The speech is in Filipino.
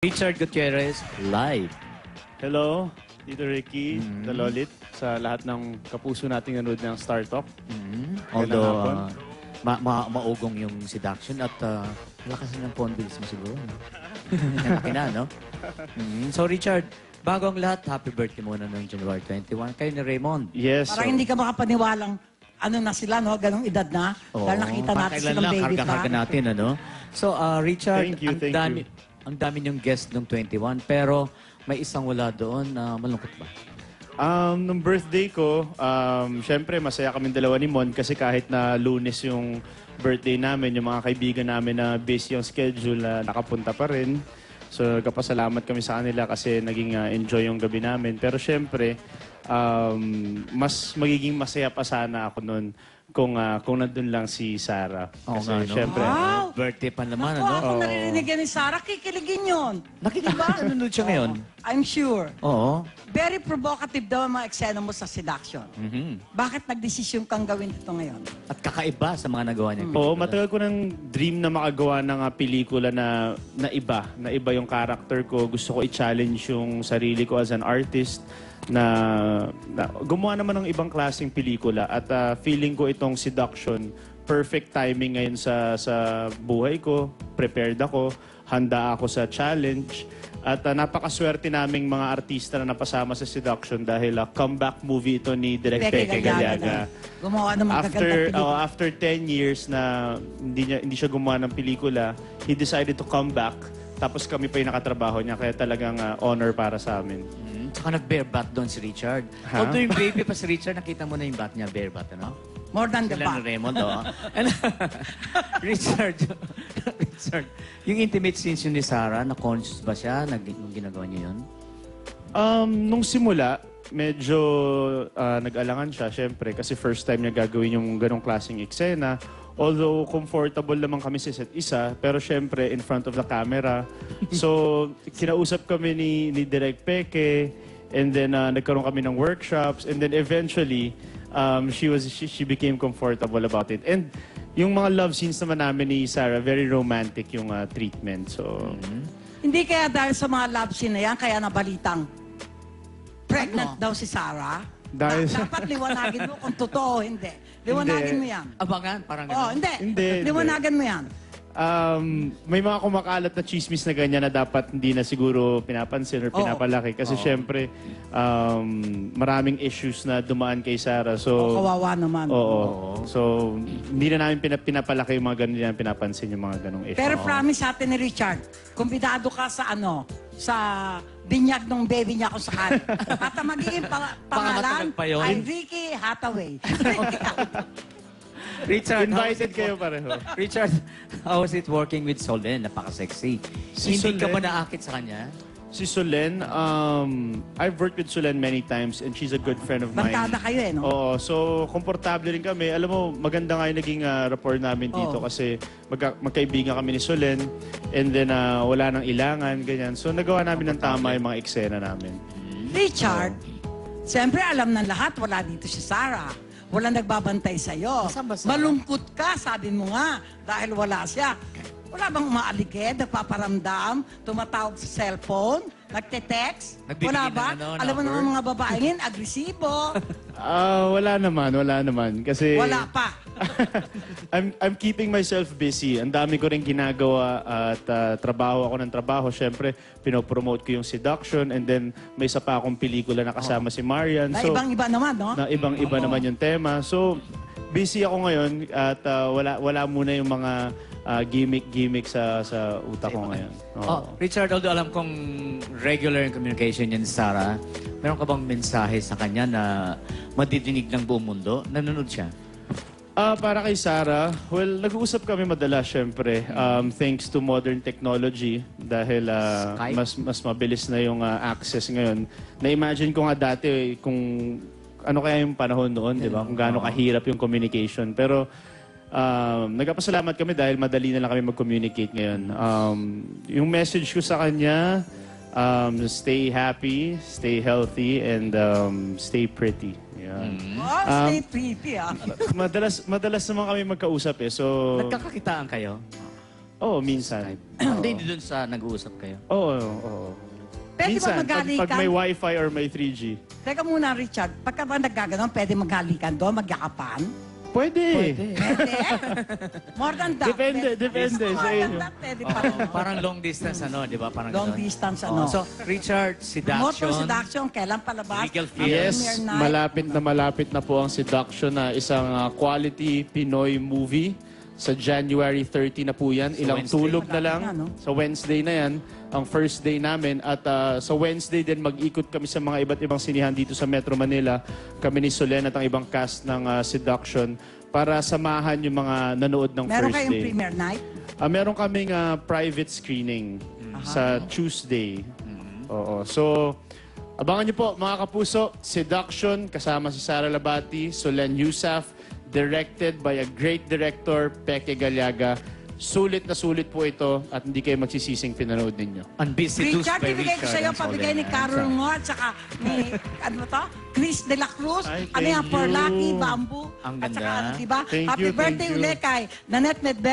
Richard Gutierrez, live. Hello, Tito Ricky, The Lolit, sa lahat ng kapuso nating nanood ng Star Talk. Although, maugong yung seduction at lakas ng phone bills mo siguro. Nalaki na, no? So, Richard, bago ang lahat, happy birthday muna ng January 21. Kayo ni Raymond. Yes. Parang hindi ka makapaniwalang ano na sila, no? Ganong edad na. Dahil nakita natin silang baby pa. Karga-karga natin, ano? So, Richard, Thank you. ang dami niyong guest ng 21, pero may isang wala doon na malungkot ba? Nung birthday ko, syempre masaya kami dalawa ni Mon kasi kahit na Lunes yung birthday namin, yung mga kaibigan namin na busy yung schedule na nakapunta pa rin. So nagpapasalamat kami sa kanila kasi naging enjoy yung gabi namin. Pero syempre, mas magiging masaya pa sana ako noon kung nandun lang si Sarah. Kasi nga, no? syempre, Wow! Birthday pa naman, Ako, ano? ako narinig yan ni Sarah, kikiligin yun. Nakikita, nanonood siya ngayon? I'm sure. Oo. Very provocative daw ang mga eksena mo sa seduction. Bakit nagdesisyon kang gawin ito ngayon? At kakaiba sa mga nagawa niya. Oo, matagal ko ng dream na makagawa ng pelikula na iba yung character ko. Gusto ko i-challenge yung sarili ko as an artist na gumawa naman ng ibang klaseng pelikula at feeling ko itong seduction, perfect timing ngayon sa buhay ko. Prepared ako, handa ako sa challenge. At napakaswerte naming mga artista na napasama sa seduction dahil comeback movie ito ni Direk Peke Galiaga. Gumawa ng mga gagandang pelikula. After 10 years na hindi siya gumawa ng pelikula, he decided to come back. Tapos kami pa yung nakatrabaho niya, kaya talagang honor para sa amin. Tsaka nag-bare bat doon si Richard. Although yung baby pa si Richard, nakita mo na yung bat niya, bare bat, ano? More than the Sila back. ni Raymond, oh. Richard, yung intimate scenes yun ni Sarah, na-conscious ba siya nung ginagawa niya yun? Nung simula, medyo nag-alangan siya, syempre, kasi first time niya gagawin yung ganong klaseng eksena. Although comfortable naman kami sa isa't isa, pero syempre in front of the camera. So, kinausap kami ni Direk Peke, and then nagkaroon kami ng workshops, and then eventually, she became comfortable about it. And yung mga love scenes naman namin ni Sarah, very romantic yung treatment. So, Hindi kaya dahil sa mga love scene na yan, kaya nabalitang pregnant daw si Sarah? Dahil Dapat liwanagin mo kung totoo o hindi. Liwanagin mo yan. Abangan, parang Oh, gano'n. hindi. Liwanagan mo yan. may mga kumakalat na chismis na ganyan na dapat hindi na siguro pinapansin or pinapalaki. Kasi syempre, maraming issues na dumaan kay Sarah. So, Kawawa naman. Oo. So, hindi na namin pinapalaki yung mga ganun, hindi na pinapansin yung mga ganung issues. Pero promise sa atin ni Richard, kumbidado ka sa binyag ng baby niya kung sakali. At ang magiging pangalan pa yun? ay Ricky Hathaway. Richard, Invited kayo pareho. Richard, how is it working with Solen? Napaka-sexy. Si Hindi ka Solen- ba naakit sa kanya? Si Solen, I've worked with Solen many times and she's a good friend of mine. Barkada kayo no? Oo, so komportable rin kami. Alam mo, maganda nga yung naging rapport namin dito kasi magkaibigan kami ni Solen and then wala nang ilangan, ganyan. So nagawa namin ng tama yung mga eksena namin. Richard, siyempre alam ng lahat, wala dito si Sarah. Walang nagbabantay sa'yo. Basta-basta. Malungkot ka, sabi mo nga, dahil wala siya. Wala bang umaaligid, nagpaparamdam, tumatawag sa cellphone, nagte-text? Nagbibigay Wala ng ba? ano, Alam mo number? naman mga babae ngayon, agresibo. Wala naman. Kasi Wala pa. I'm keeping myself busy. Ang dami ko rin ginagawa at trabaho ako ng trabaho. Siyempre, pinopromote ko yung seduction and then may isa pa akong pelikula na kasama si Marian. Na So, ibang-iba naman, no? na ibang-iba naman yung tema. So, busy ako ngayon at wala muna yung mga gimmick sa utak ko ngayon. Oh, Richard, although alam kong regular yung communication niya ni Sarah, meron ka bang mensahe sa kanya na madidinig ng buong mundo? Nanonood siya? Para kay Sarah, well, nag-uusap kami madalas, syempre. Thanks to modern technology, dahil Skype? mas mabilis na yung access ngayon. Na-imagine ko nga dati kung ano kaya yung panahon noon, di ba? Kung gaano kahirap yung communication. Pero nagpapasalamat kami dahil madali na lang kami mag-communicate ngayon. Yung message ko sa kanya, stay happy, stay healthy, and stay pretty. Yan. Oh, stay pretty, ah. Madalas naman kami magkausap eh. So, Nagkakakitaan kayo? Oo, minsan. Hindi doon sa nag-uusap kayo. Oo. Pwede ba Minsan, maghalikan? pag may wifi or may 3G. Teka muna, Richard. Pagka ba naggaganon, pwede maghalikan doon, magyakapan? Pwede. Pwede. More than that. Depende sa More than inyo. that, pwede pa. Oo, parang long distance di ba? Parang Long ganun. distance, Oo, ano. so, Richard, More seduction. seduction, kailan palabas? Legal Ang Film. Yes, premiere night. malapit na po ang Seduction na isang quality Pinoy movie. Sa January 30 na po yan. Sa Ilang Wednesday. tulog na lang. Malapit na, no? Sa Wednesday na yan, ang first day namin. At sa Wednesday din, mag-ikot kami sa mga iba't ibang sinihan dito sa Metro Manila. Kami ni Solen at ang ibang cast ng Seduction para samahan yung mga nanood ng Meron first kayong day. premiere night? Meron kaming private screening sa Tuesday. Oo. So, abangan niyo po mga kapuso, Seduction kasama si Sara Labati, Solen Yusaf, directed by a great director, Peke Galiaga. Sulit na sulit po ito at hindi kayo magsisising pinanood ninyo. Unseduced Richard, by bibigay ko Richard sa'yo, and pabigay ni Solen. Carol Ngo at saka ni, ano ba to? Chris De La Cruz. Ay, Ano yan, thank For you. Lucky, Bamboo. Ang At ganda. saka, diba? Thank Happy you, thank birthday you. uli kay Nanette Medved.